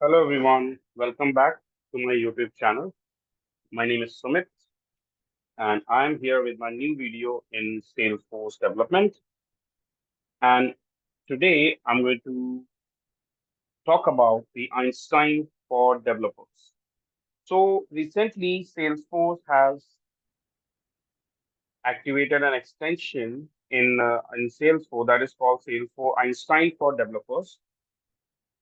Hello everyone, welcome back to my YouTube channel. My name is Sumit and I'm here with my new video in Salesforce development. And today I'm going to talk about the Einstein for developers. So recently Salesforce has activated an extension in Salesforce that is called Salesforce Einstein for developers.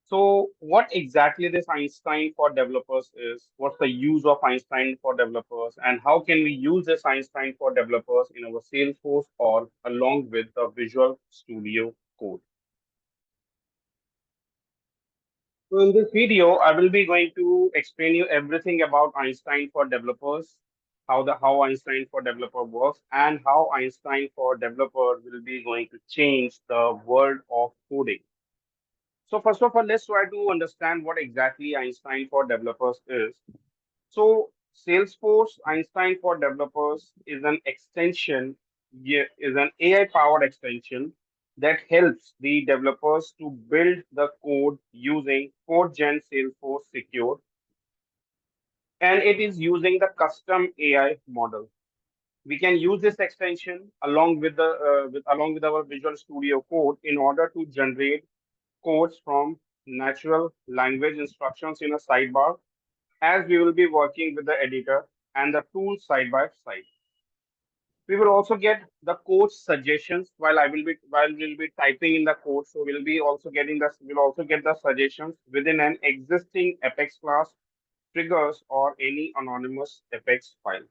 So, what exactly this Einstein for developers is? What's the use of Einstein for developers, and how can we use this Einstein for developers in our Salesforce or along with the Visual Studio Code? So, in this video, I will be going to explain you everything about Einstein for developers, how Einstein for developer works, and how Einstein for developer will be going to change the world of coding. So first of all, let's try to understand what exactly Einstein for developers is. So Salesforce Einstein for developers is an extension, is an AI-powered extension that helps the developers to build the code using CodeGen Salesforce Secure, and it is using the custom AI model. We can use this extension along with our Visual Studio Code in order to generate codes from natural language instructions in a sidebar, as we will be working with the editor and the tools side by side. We will also get the code suggestions while we'll be typing in the code. So we'll also get the suggestions within an existing Apex class, triggers, or any anonymous Apex file.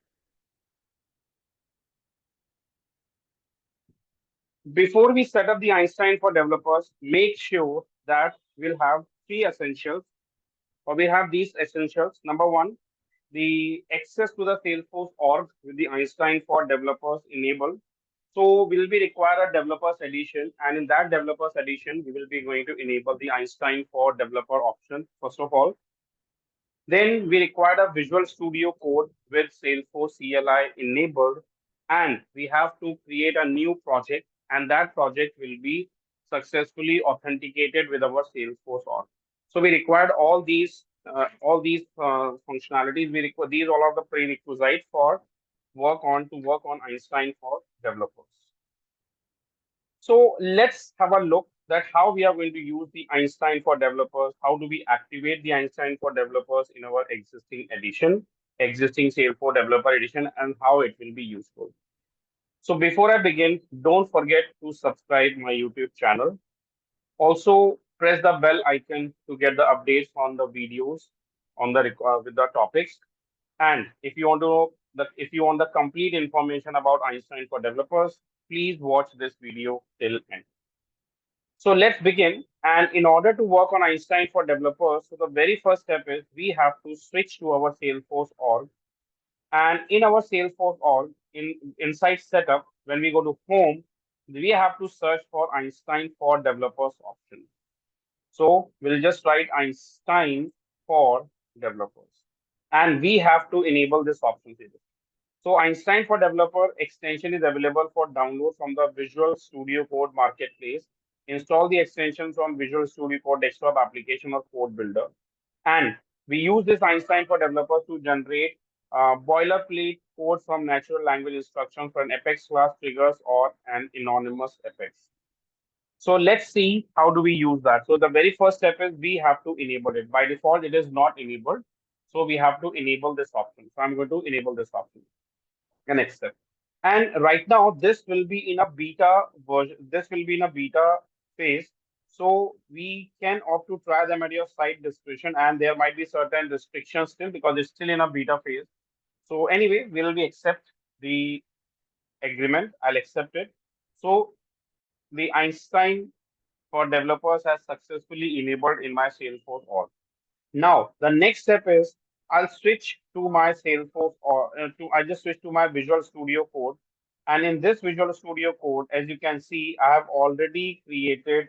Before we set up the Einstein for developers, make sure that we'll have three essentials, or we have these essentials. Number one, the access to the Salesforce org with the Einstein for developers enabled. So we'll be require a developers edition, and in that developers edition, we will be going to enable the Einstein for developer option first of all. Then we require a Visual Studio Code with Salesforce CLI enabled, and we have to create a new project, and that project will be successfully authenticated with our Salesforce org. So we required all these functionalities. We require these all are the prerequisites for work on Einstein for developers. So let's have a look that how we are going to use the Einstein for developers. How do we activate the Einstein for developers in our existing Salesforce developer edition, and how it will be useful. So before I begin, don't forget to subscribe my YouTube channel. Also, press the bell icon to get the updates on the videos on with the topics. And if you want the complete information about Einstein for developers, please watch this video till end. So let's begin. And in order to work on Einstein for developers, so the very first step is we have to switch to our Salesforce org. And in our Salesforce org, inside setup, when we go to home, we have to search for Einstein for developers option. So we'll just write Einstein for developers. And we have to enable this option here. So Einstein for Developer extension is available for download from the Visual Studio Code Marketplace. Install the extension from Visual Studio Code desktop application or code builder. And we use this Einstein for Developers to generate boilerplate code from natural language instructions for an Apex class triggers or an anonymous Apex. So let's see how do we use that. So the very first step is we have to enable it. By default, it is not enabled. So we have to enable this option. So I'm going to enable this option and accept. And right now, this will be in a beta version. This will be in a beta phase. So we can opt to try them at your site discretion, and there might be certain restrictions still because it's still in a beta phase. So anyway, we'll be accept the agreement. I'll accept it. So the Einstein for developers has successfully enabled in my Salesforce org. Now, the next step is I'll switch to my Salesforce I just switch to my Visual Studio Code. And in this Visual Studio Code, as you can see, I've already created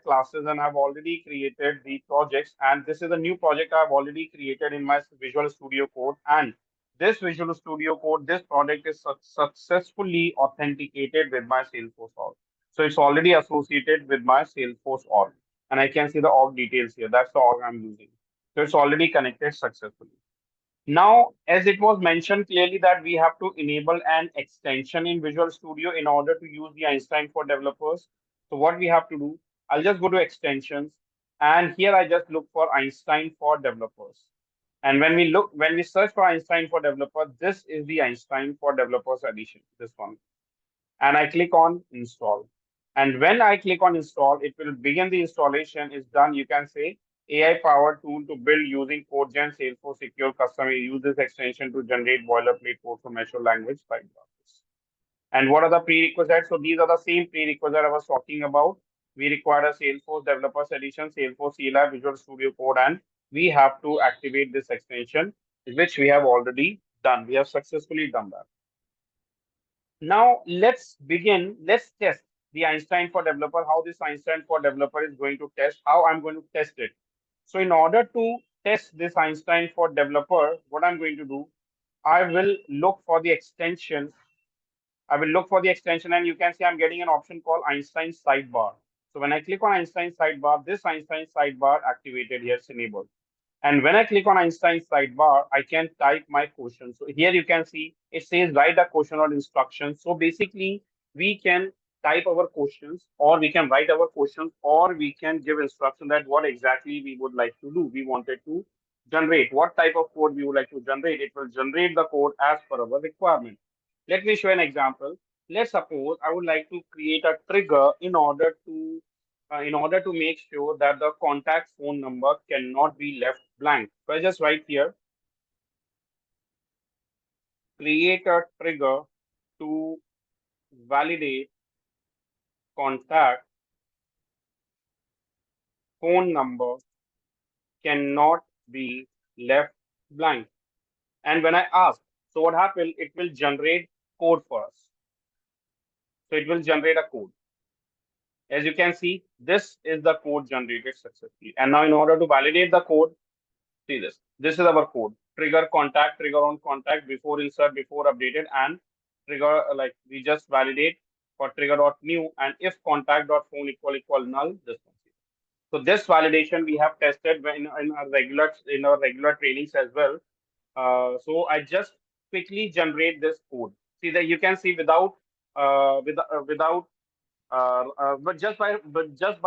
classes and I've already created the projects. And this is a new project I've already created in my Visual Studio Code. And this Visual Studio Code, this project is successfully authenticated with my Salesforce org. So it's already associated with my Salesforce org. and I can see the org details here. That's the org I'm using. So it's already connected successfully. Now, as it was mentioned clearly that we have to enable an extension in Visual Studio in order to use the Einstein for developers. So what we have to do, I'll just go to extensions, and here I just look for Einstein for developers. And when we search for Einstein for developer, this is the Einstein for developers edition, this one. And I click on install. And when I click on install, it will begin the installation. Is done. You can say AI powered tool to build using CodeGen Salesforce Secure Custom. Use this extension to generate boilerplate code from natural language sidebars. And what are the prerequisites? So these are the same prerequisites I was talking about. We require a Salesforce Developers Edition, Salesforce CLI, Visual Studio Code, and we have to activate this extension, which we have already done. We have successfully done that. Now let's begin. Let's test the Einstein for developer, how this Einstein for developer is going to test, how I'm going to test it. So in order to test this Einstein for developer, what I'm going to do, I will look for the extension. I will look for the extension and you can see I'm getting an option called Einstein sidebar. So when I click on Einstein sidebar, this Einstein sidebar activated here, it's enabled. And when I click on Einstein sidebar, I can type my question. So here you can see it says write a question or instruction. So basically, we can type our questions, or we can write our questions, or we can give instruction that what exactly we would like to do. We wanted to generate what type of code we would like to generate. It will generate the code as per our requirement. Let me show an example. Let's suppose I would like to create a trigger in order to make sure that the contact phone number cannot be left blank. So I just write here, create a trigger to validate contact phone number cannot be left blank. And when I ask, so what happened? It will generate code for us. So it will generate a code. As you can see, this is the code generated successfully. And now in order to validate the code, see this. This is our code. Trigger contact, trigger on contact, before insert, before updated, and trigger like we just validate for trigger.new and if contact.phone equal null, this one. So this validation we have tested in our regular trainings as well. So I just quickly generate this code. See that you can see without but just by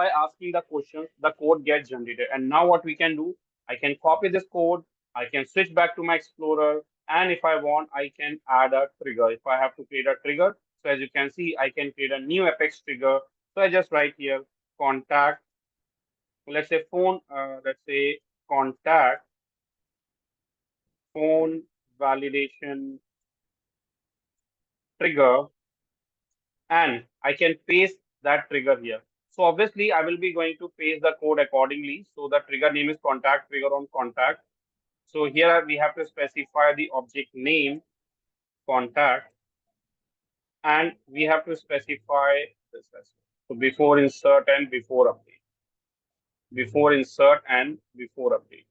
asking the questions, the code gets generated. And now what we can do, I can copy this code, I can switch back to my Explorer, and if I want, I can add a trigger. If I have to create a trigger, so as you can see, I can create a new Apex trigger. So I just write here contact, let's say phone, let's say contact phone validation trigger, and I can paste that trigger here. So obviously I will be going to paste the code accordingly. So the trigger name is contact, trigger on contact. So here we have to specify the object name contact, and we have to specify this as well. So before insert and before update, before insert and before update.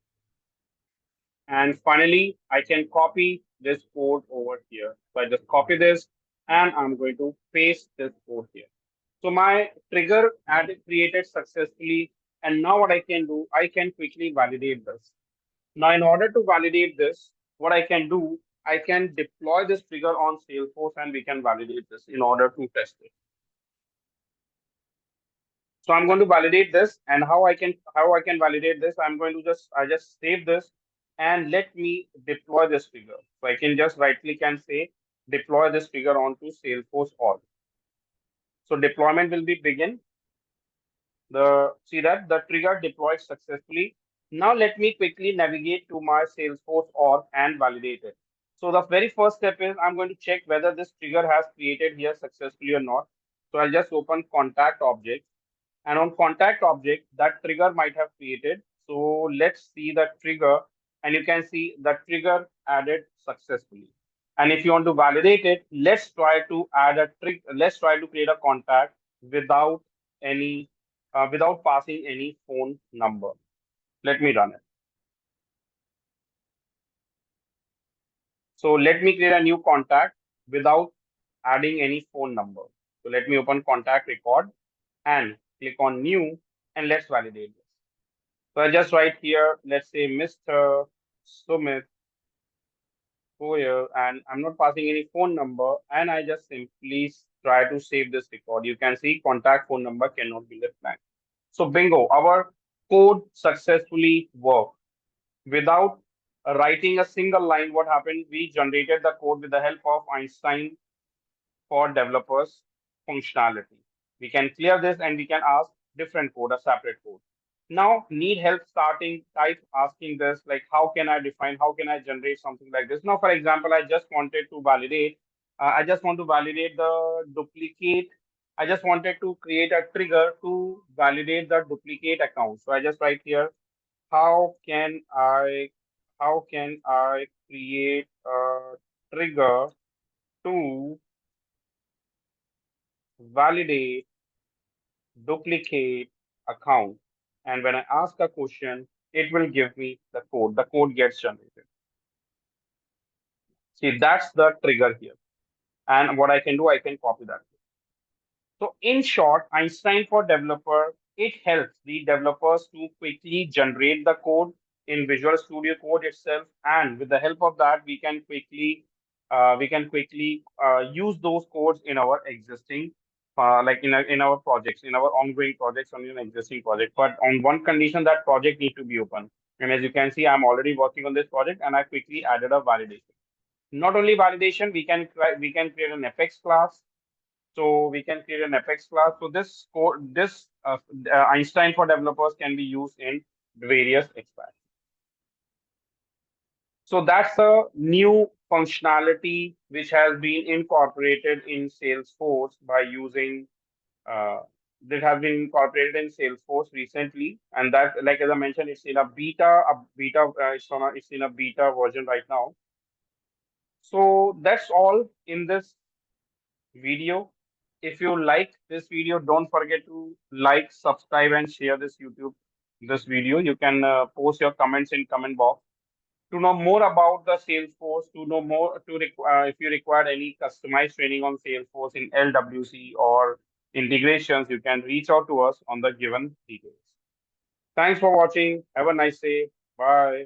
And finally, I can copy this code over here. So I just copy this and I'm going to paste this code here. So my trigger added created successfully. And now what I can do, I can quickly validate this. Now, in order to validate this, what I can do, I can deploy this trigger on Salesforce and we can validate this in order to test it. So I'm going to validate this, and how I can validate this, I'm going to just save this and let me deploy this trigger. So I can just right click and say deploy this trigger onto Salesforce org. So deployment will be begin. See that the trigger deployed successfully. Now let me quickly navigate to my Salesforce org and validate it. So the very first step is I'm going to check whether this trigger has created here successfully or not. So I'll just open contact object, and on contact object that trigger might have created. So let's see the trigger, and you can see the trigger added successfully. And if you want to validate it, let's try to create a contact without any without passing any phone number. Let me run it. So let me create a new contact without adding any phone number. So let me open contact record and click on new. and let's validate this. So I just write here, let's say Mr. Sumit Goyal, and I'm not passing any phone number, and I just simply try to save this record. You can see contact phone number cannot be left blank. So bingo, our code successfully worked. Without writing a single line, what happened? We generated the code with the help of Einstein for developers functionality. We can clear this and we can ask different code, a separate code. Now, need help starting type asking this, like how can I define, how can I generate something like this? Now, for example, I just wanted to validate, I just want to validate the duplicate. I just wanted to create a trigger to validate the duplicate account. So I just write here, how can I, how can I create a trigger to validate duplicate account. And when I ask a question, it will give me the code. The code gets generated. See, that's the trigger here. And what I can do, I can copy that. So in short, Einstein for developer, it helps the developers to quickly generate the code in Visual Studio Code itself, and with the help of that, we can quickly use those codes in our existing like in our projects, in our ongoing projects, on an existing project. But on one condition, that project need to be open. And as you can see, I'm already working on this project, and I quickly added a validation. Not only validation, we can create an Apex class, so we can create an Apex class. So this Einstein for developers can be used in various expansions. So that's a new functionality which has been incorporated in Salesforce by using uh, that have been incorporated in Salesforce recently, and that, like as I mentioned, it's in a beta. It's in a beta version right now. So that's all in this video. If you like this video, don't forget to like, subscribe, and share this video. You can post your comments in comment box. To know more about the Salesforce, to know more if you require any customized training on Salesforce in LWC or integrations, you can reach out to us on the given details. Thanks for watching. Have a nice day. Bye.